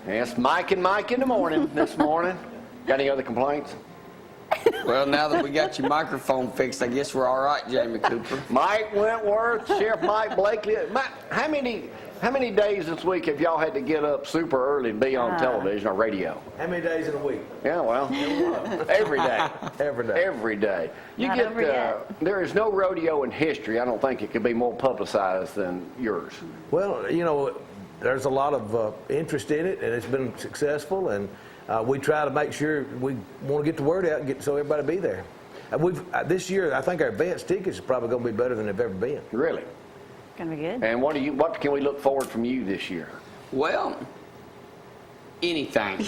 Yes, Mike and Mike in the morning this morning. Got any other complaints? Well, now that we got your microphone fixed, I guess we're all right, Jamie Cooper. Mike Wentworth, Sheriff Mike Blakely. How many days this week have y'all had to get up super early and be on television or radio? How many days in a week? Yeah, well, every day. Every day. Every day. Not over yet. There is no rodeo in history. I don't think it could be more publicized than yours. Well, you know, there's a lot of interest in it, and it's been successful, and we try to make sure we want to get the word out and get so everybody be there. This year, I think our advance tickets are probably going to be better than they've ever been. Really? Gonna be good. And what can we look forward from you this year? Well, anything,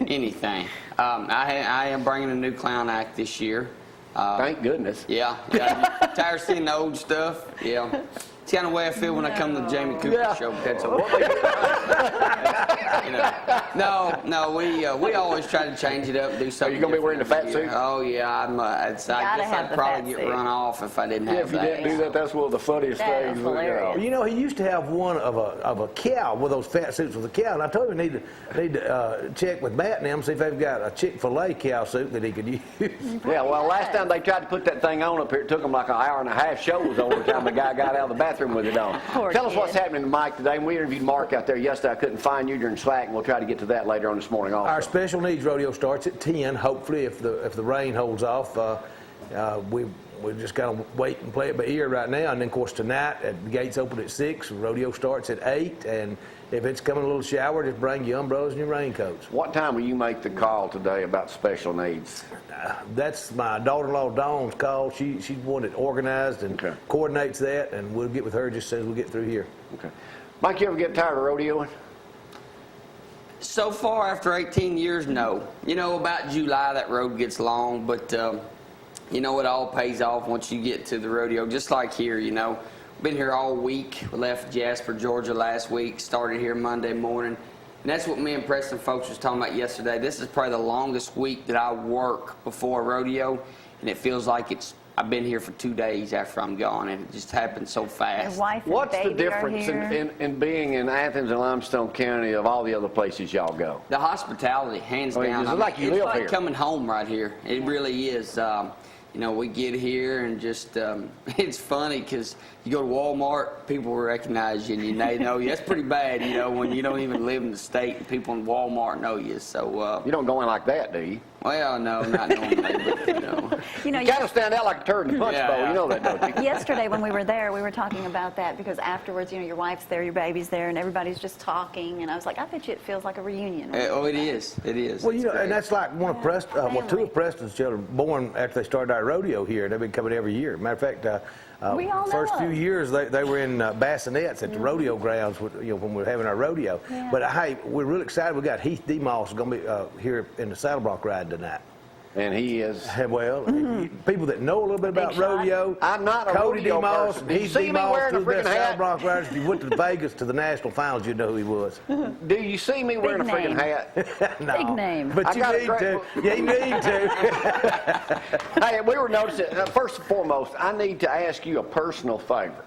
anything. I am bringing a new clown act this year. Thank goodness. Yeah. Tired of seeing the old stuff. Yeah. It's kind of the way I feel when I come to the Jamie Cooper show. That's all. We always try to change it up, do something. Are you gonna be wearing the fat suit? Oh yeah, I guess I'd probably get run off if I didn't have that. If you didn't do that, that's one of the funniest That things. is hilarious. You know, he used to have one of a cow, with those fat suits with a cow, and I told him he need to check with Matt and them, see if they've got a Chick-fil-A cow suit that he could use. Yeah, well, last time they tried to put that thing on up here, it took them like an hour and a half show was over the time the guy got out of the bathroom with it on. Tell us what's happening to Mike today. We interviewed Mark out there yesterday. I couldn't find you during slack, and we'll try to get to that later on this morning also. Our special needs rodeo starts at 10, hopefully, if the rain holds off. We just kind of wait and play it by ear right now. And then, of course, tonight, the gates open at 6. Rodeo starts at 8. And if it's coming a little shower, just bring your umbrellas and your raincoats. What time will you make the call today about special needs? That's my daughter-in-law Dawn's call. She's the one that organized and coordinates that, and we'll get with her just as soon as we get through here. Okay. Mike, you ever get tired of rodeoing? So far, after 18 years, no. You know, about July, that road gets long, but you know, it all pays off once you get to the rodeo, just like here, you know. Been here all week. We left Jasper, Georgia last week, started here Monday morning. And that's what me and Preston folks was talking about yesterday. This is probably the longest week that I work before a rodeo, and it feels like I've been here for 2 days after I'm gone, and it just happened so fast. Your wife and What's the baby difference are here. in being in Athens and Limestone County of all the other places y'all go? The hospitality, hands down. It's like you it's live like here. coming home right here. It really is. You know, we get here and just, it's funny because you go to Walmart, people will recognize you and they know you. That's pretty bad, you know, when you don't even live in the state and people in Walmart know you. So you don't go in like that, do you? Well, no, not normally, but You know, You gotta stand out like a turd in the punch Yeah, bowl. yeah. You know that, don't you? yesterday when we were there, we were talking about that because afterwards, you know, your wife's there, your baby's there, and everybody's just talking. And I was like, I bet you it feels like a reunion. oh, it is. It is. Well, you know, It's great. and that's like one of two of Preston's children born after they started our rodeo here. They've been coming every year. Matter of fact, We all first know few them. years they were in bassinets at the rodeo grounds, when we were having our rodeo. Yeah. But hey, we're really excited. We got Heath DeMoss going to be here in the saddle block ride tonight. And he is. Well, people that know a little bit about Big shot. rodeo. I'm not a Cody rodeo DeMoss, person. Do you Heath see me DeMoss, wearing a two of the best freaking hat? saddle block riders. If you went to Vegas to the national finals, you'd know who he was. Do you see me wearing a freaking name. hat? No. Big name. But I you got a need great- to. Yeah, you need to. Hey, we were noticing, first and foremost, I need to ask you a personal favor.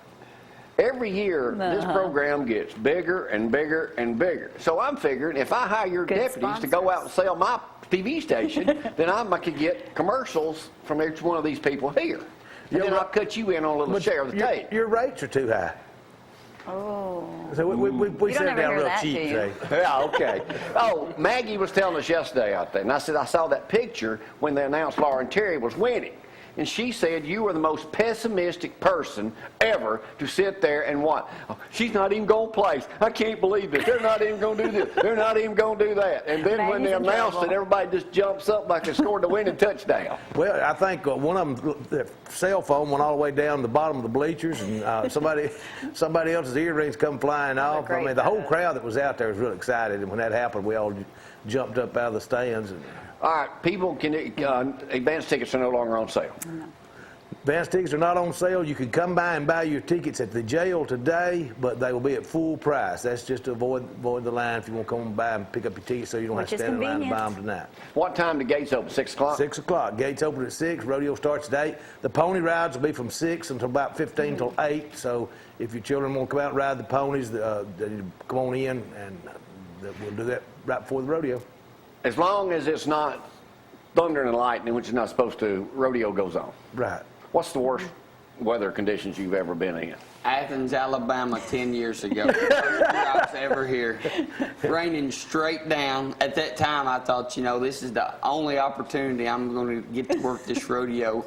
Every year, this program gets bigger and bigger and bigger. So I'm figuring if I hire your Good deputies to go out and sell my TV station, then I could get commercials from each one of these people here. And then I'll cut you in on a little share of the tape. Your rates are too high. Oh. So we You don't set it ever down hear real that, cheap, do you? say. Yeah, okay. Oh, Maggie was telling us yesterday out there, and I said I saw that picture when they announced Laura and Terry was winning. And she said you were the most pessimistic person ever to sit there and what? Oh, she's not even going to place. I can't believe this. They're not even going to do this. They're not even going to do that. And then when they Maggie's in announced it, trouble. everybody just jumps up like they scored the winning touchdown. Well, I think one of them, their cell phone went all the way down to the bottom of the bleachers, and somebody else's earrings come flying off. I mean, the whole crowd that was out there was real excited, and when that happened, we all jumped up out of the stands. All right, people can advance tickets are no longer on sale. Advance tickets are not on sale. You can come by and buy your tickets at the jail today, but they will be at full price. That's just to avoid the line if you want to come by and pick up your tickets so you don't have to stand in line and buy them tonight. What time do gates open? 6 o'clock? 6 o'clock. Gates open at 6. Rodeo starts at 8. The pony rides will be from 6 until about 15 till 8. So if your children want to come out and ride the ponies, they need to come on in and we'll do that right before the rodeo. As long as it's not thunder and lightning, which is not supposed to, rodeo goes on. Right. What's the worst weather conditions you've ever been in? Athens, Alabama, 10 years ago. First year I was ever here. Raining straight down. At that time, I thought, this is the only opportunity I'm going to get to work this rodeo.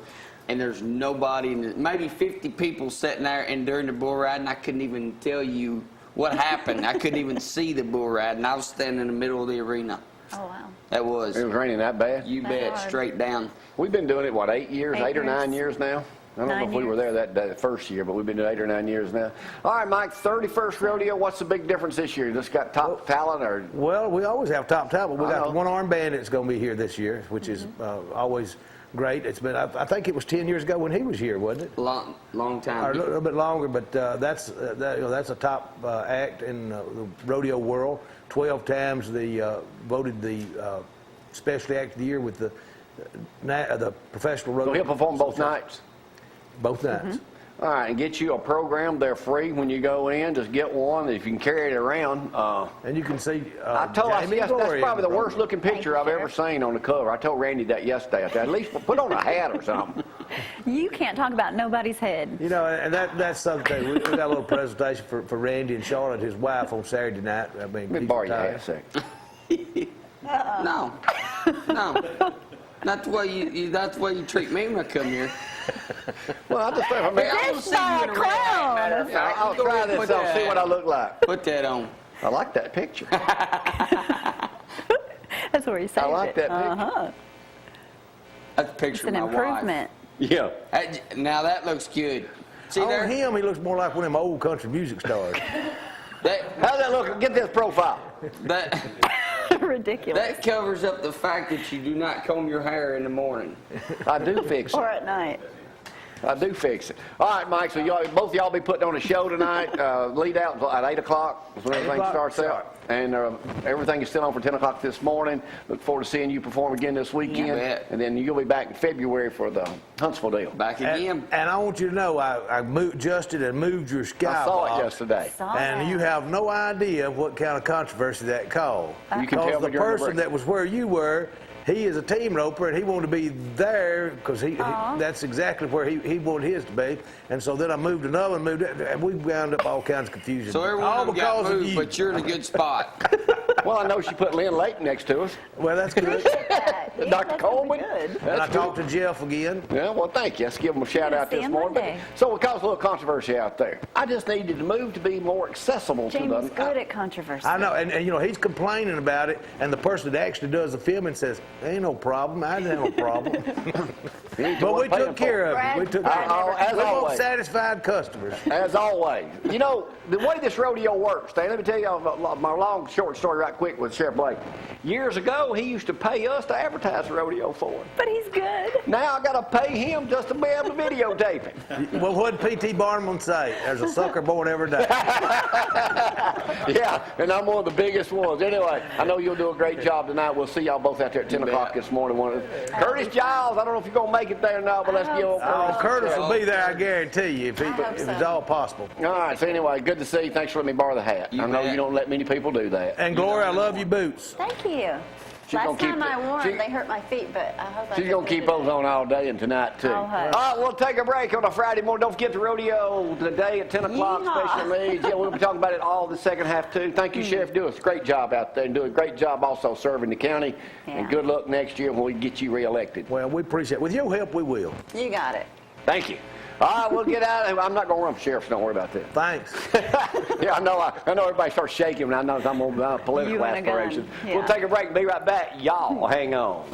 And there's nobody, maybe 50 people sitting there, and during the bull ride, and I couldn't even tell you what happened. I couldn't even see the bull ride, and I was standing in the middle of the arena. Oh, wow. That was. It was raining that bad? You That's bet, hard. straight down. We've been doing it, 8 years, 8 or 9 years now? I don't know 9 if we were there that first year, but we've been doing 8 or 9 years now. All right, Mike, 31st rodeo, what's the big difference this year? You just got top talent or? Well, we always have top talent, but we I got know. the one-arm band that's going to be here this year, which is always great. It's been, I think it was 10 years ago when he was here, wasn't it? Long Or a time. little bit longer, but that's a top act in the rodeo world. 12 times voted the specialty act of the year with the professional rodeo. So he'll perform both nights? Both nights. All right, and get you a program. They're free when you go in. Just get one. If you can carry it around. And you can see I told Jamie that's Gloria probably the in worst looking picture I've ever seen on the cover. I told Randy that yesterday. I said, at least put on a hat or something. You can't talk about nobody's head. And that's something. We got a little presentation for Randy and Charlotte, his wife, on Saturday night. I mean, Let me he's borrow your retired. hat a second. No. Not the way you treat me when I come here. Well, I just think, I mean, Here, This by a clown. Matter of fact, I'll go try ahead and this put on, that see what I look like. Put that on. I like that picture. That's where he saved it. I like that picture. Uh-huh. That's a picture It's an of my improvement. Yeah. wife. Now that looks good. See On there? him, he looks more like one of them old country music stars. How's that look? Get this profile. That Ridiculous. covers up the fact that you do not comb your hair in the morning. I do fix Or it. at night. I do fix it. All right, Mike, so both of y'all be putting on a show tonight. Lead out at 8 o'clock is when everything 8 o'clock, starts out. And everything is still on for 10 o'clock this morning. Look forward to seeing you perform again this weekend. bet. And then you'll be back in February for the Huntsville deal. Back again. And I want you to know, I adjusted and moved your sky I saw box, it yesterday. Saw and that. you have no idea what kind of controversy that caused. You can tell Because me the during the person break. that was where you were, he is a team roper, and he wanted to be there because that's exactly where he wanted his to be. And so then I moved another and moved it, and we wound up all kinds of confusion. So everyone all of them got because of moved, you. but you're in a good spot. Well, I know she put Lynn Layton next to us. Well, that's good. Yeah, Dr. that's gonna be Coleman. good. And I That's talked good. to Jeff again. Yeah, well, thank you. Let's give them a shout out see this him morning. Monday. So it caused a little controversy out there. I just needed to move to be more accessible to Jamie's them. good at controversy. I know, and he's complaining about it, and the person that actually does the filming says, "Ain't no problem. I didn't have no problem." You ain't the But one we paying took for care it. of it. We took Brad care of it. as We want always. satisfied customers. As always. You know, the way this rodeo works, Dave, let me tell you my long, short story right quick with Sheriff Blake. Years ago, he used to pay us to advertise the rodeo for him. But he's good. Now I got to pay him just to be able to videotape it. Well, what did P.T. Barnum say? There's a sucker born every day. Yeah, and I'm one of the biggest ones. Anyway, I know you'll do a great job tonight. We'll see y'all both out there at 10 o'clock this morning. Curtis Giles, I don't know if you're going to make it there now, but let's give him Oh, Curtis a will be there, I guarantee you, if hope it's so. all possible. All right, so anyway, good to see you. Thanks for letting me borrow the hat. You I know bet. you don't let many people do that. And Gloria, I love your boots. Thank you. She's gonna Last keep time I it- wore she- them, they hurt my feet, but I hope I She's can going to do keep it those on all day and tonight, too. Oh, All hush. right, we'll take a break on a Friday morning. Don't forget the rodeo today at 10 o'clock, Yeehaw. special needs. Yeah, we'll be talking about it all the second half, too. Thank you, Sheriff. Do a great job out there and do a great job also serving the county. And Yeah. good luck next year when we get you reelected. Well, we appreciate it. With your help, we will. You got it. Thank you. All right, we'll get out of here. I'm not going to run for sheriff, so don't worry about that. Thanks. Yeah, I know everybody starts shaking when I know I'm on political You and a gun. aspirations. Yeah. We'll take a break and be right back. Y'all hang on.